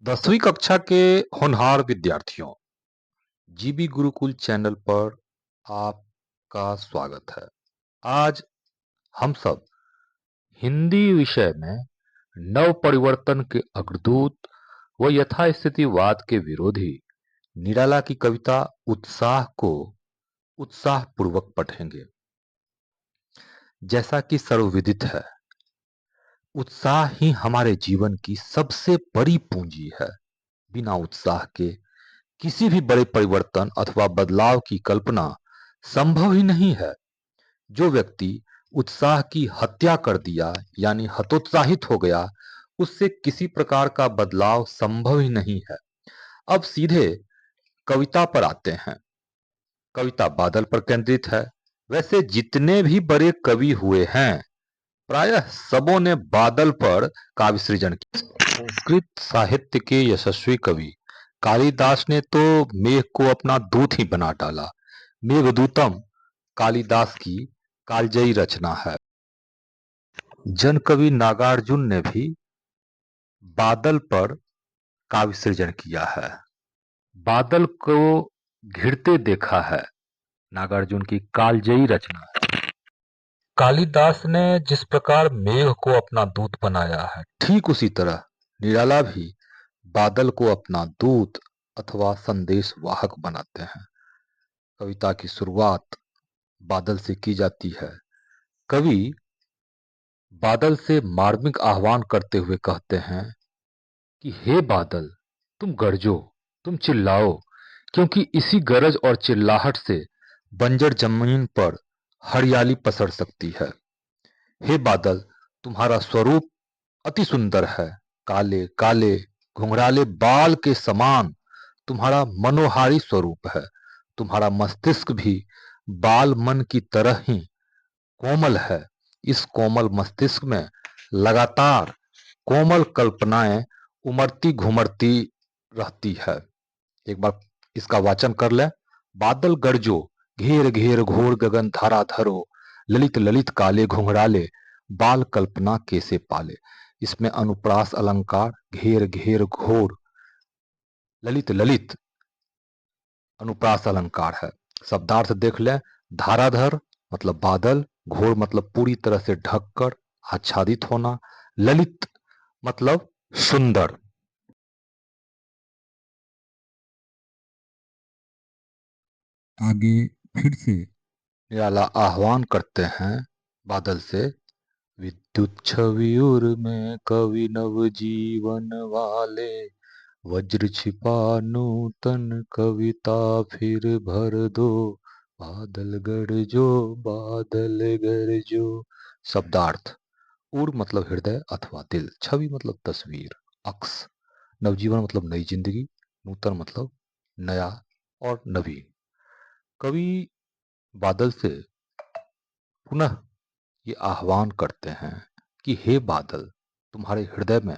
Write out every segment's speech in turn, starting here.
10वीं कक्षा के होनहार विद्यार्थियों, जीबी गुरुकुल चैनल पर आपका स्वागत है। आज हम सब हिंदी विषय में नव परिवर्तन के अग्रदूत व यथास्थितिवाद के विरोधी निराला की कविता उत्साह को उत्साहपूर्वक पढ़ेंगे। जैसा कि सर्वविदित है, उत्साह ही हमारे जीवन की सबसे बड़ी पूंजी है। बिना उत्साह के किसी भी बड़े परिवर्तन अथवा बदलाव की कल्पना संभव ही नहीं है। जो व्यक्ति उत्साह की हत्या कर दिया यानी हतोत्साहित हो गया, उससे किसी प्रकार का बदलाव संभव ही नहीं है। अब सीधे कविता पर आते हैं। कविता बादल पर केंद्रित है। वैसे जितने भी बड़े कवि हुए हैं, प्रायः सबों ने बादल पर काव्य सृजन किया। संस्कृत साहित्य के यशस्वी कवि कालिदास ने तो मेघ को अपना दूत ही बना डाला। मेघदूतम कालिदास की कालजयी रचना है। जन कवि नागार्जुन ने भी बादल पर काव्य सृजन किया है। बादल को घिरते देखा है नागार्जुन की कालजयी रचना है। कालिदास ने जिस प्रकार मेघ को अपना दूत बनाया है, ठीक उसी तरह निराला भी बादल को अपना दूत अथवा संदेश वाहक बनाते हैं। कविता की शुरुआत बादल से की जाती है। कवि बादल से मार्मिक आह्वान करते हुए कहते हैं कि हे बादल, तुम गरजो, तुम चिल्लाओ, क्योंकि इसी गरज और चिल्लाहट से बंजर जमीन पर हरियाली पसर सकती है। हे बादल, तुम्हारा स्वरूप अति सुंदर है। काले काले घुंघराले बाल के समान तुम्हारा मनोहारी स्वरूप है। तुम्हारा मस्तिष्क भी बाल मन की तरह ही कोमल है। इस कोमल मस्तिष्क में लगातार कोमल कल्पनाएं उमड़ती घुमड़ती रहती है। एक बार इसका वाचन कर लें। बादल गरजो, घेर घेर घोर गगन धारा धरो, ललित ललित काले घुंघराले बाल कल्पना कैसे पाले। इसमें अनुप्रास अलंकार घेर घेर घोर ललित ललित अनुप्रास अलंकार है। शब्दार्थ देख लें। धाराधर मतलब बादल, घोर मतलब पूरी तरह से ढककर आच्छादित होना, ललित मतलब सुंदर। आगे फिर से निराला आह्वान करते हैं बादल से। विद्युत छवियुर में कवि नव जीवन वाले, वज्र छिपा नूतन कविता फिर भर दो, बादल गरजो बादल गरजो। शब्दार्थ। उर मतलब हृदय अथवा दिल, छवि मतलब तस्वीर, अक्स नवजीवन मतलब नई जिंदगी, नूतन मतलब नया और नवीन। कवि बादल से पुनः ये आह्वान करते हैं कि हे बादल, तुम्हारे हृदय में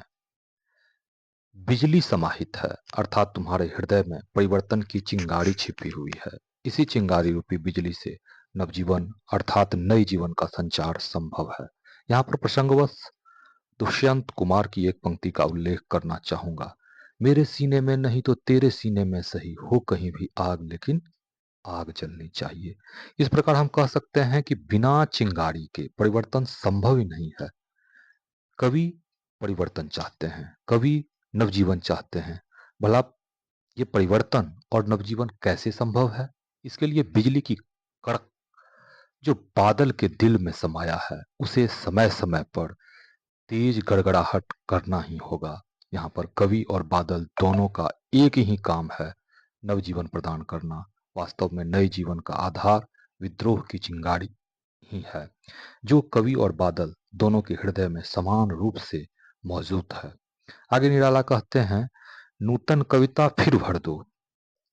बिजली समाहित है, अर्थात तुम्हारे हृदय में परिवर्तन की चिंगारी छिपी हुई है। इसी चिंगारी रूपी बिजली से नवजीवन अर्थात नए जीवन का संचार संभव है। यहाँ पर प्रसंगवश दुष्यंत कुमार की एक पंक्ति का उल्लेख करना चाहूंगा। मेरे सीने में नहीं तो तेरे सीने में सही हो कहीं भी आग, लेकिन आग जलनी चाहिए। इस प्रकार हम कह सकते हैं कि बिना चिंगारी के परिवर्तन संभव ही नहीं है। कवि परिवर्तन चाहते हैं, कवि नवजीवन चाहते हैं। भला ये परिवर्तन और नवजीवन कैसे संभव है? इसके लिए बिजली की कड़क जो बादल के दिल में समाया है, उसे समय समय पर तेज गड़गड़ाहट करना ही होगा। यहाँ पर कवि और बादल दोनों का एक ही काम है, नवजीवन प्रदान करना। वास्तव में नए जीवन का आधार विद्रोह की चिंगारी ही है, जो कवि और बादल दोनों के हृदय में समान रूप से मौजूद है। आगे निराला कहते हैं, नूतन कविता फिर भर दो,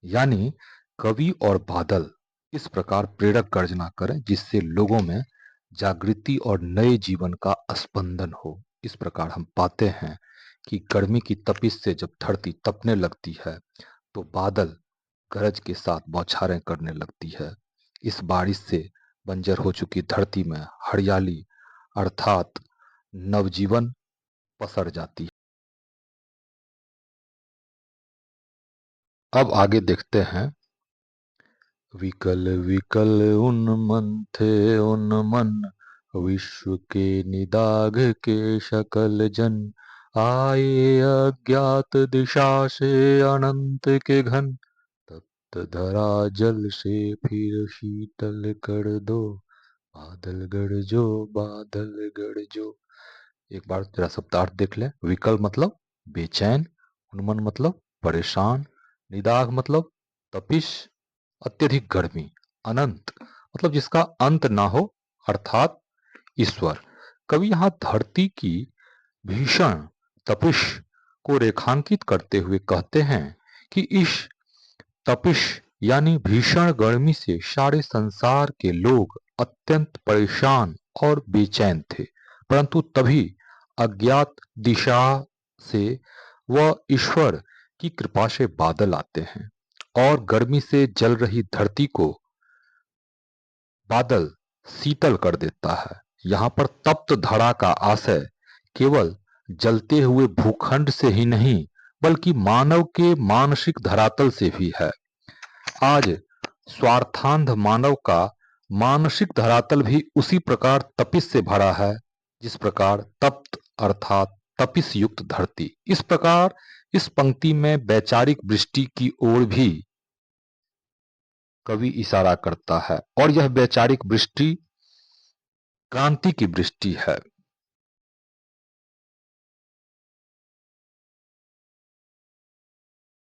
यानी कवि और बादल इस प्रकार प्रेरक गर्जना करें जिससे लोगों में जागृति और नए जीवन का स्पंदन हो। इस प्रकार हम पाते हैं कि गर्मी की तपिश से जब धरती तपने लगती है, तो बादल गरज के साथ बौछारें करने लगती है। इस बारिश से बंजर हो चुकी धरती में हरियाली अर्थात नवजीवन पसर जाती है। अब आगे देखते हैं। विकल विकल उन्मंथे उन्मन, विश्व के निदाघ के शकल जन, आए अज्ञात दिशा से अनंत के घन, तप्त धरा जल से फिर शीतल कर दो, बादल गरजो बादल गरजो। एक बार तेरा शब्दार्थ देख ले। विकल मतलब बेचैन, उन्मन मतलब परेशान, निदाघ मतलब तपिश, अत्यधिक गर्मी, अनंत मतलब जिसका अंत ना हो, अर्थात ईश्वर। कवि यहाँ धरती की भीषण तपिश को रेखांकित करते हुए कहते हैं कि इस तपिश यानी भीषण गर्मी से सारे संसार के लोग अत्यंत परेशान और बेचैन थे, परंतु तभी अज्ञात दिशा से वह ईश्वर की कृपा से बादल आते हैं और गर्मी से जल रही धरती को बादल शीतल कर देता है। यहाँ पर तप्त धरा का आशय केवल जलते हुए भूखंड से ही नहीं, बल्कि मानव के मानसिक धरातल से भी है। आज स्वार्थांध मानव का मानसिक धरातल भी उसी प्रकार तपिश से भरा है, जिस प्रकार तप्त अर्थात तपिश युक्त धरती। इस प्रकार इस पंक्ति में वैचारिक वृष्टि की ओर भी कवि इशारा करता है, और यह वैचारिक वृष्टि क्रांति की वृष्टि है।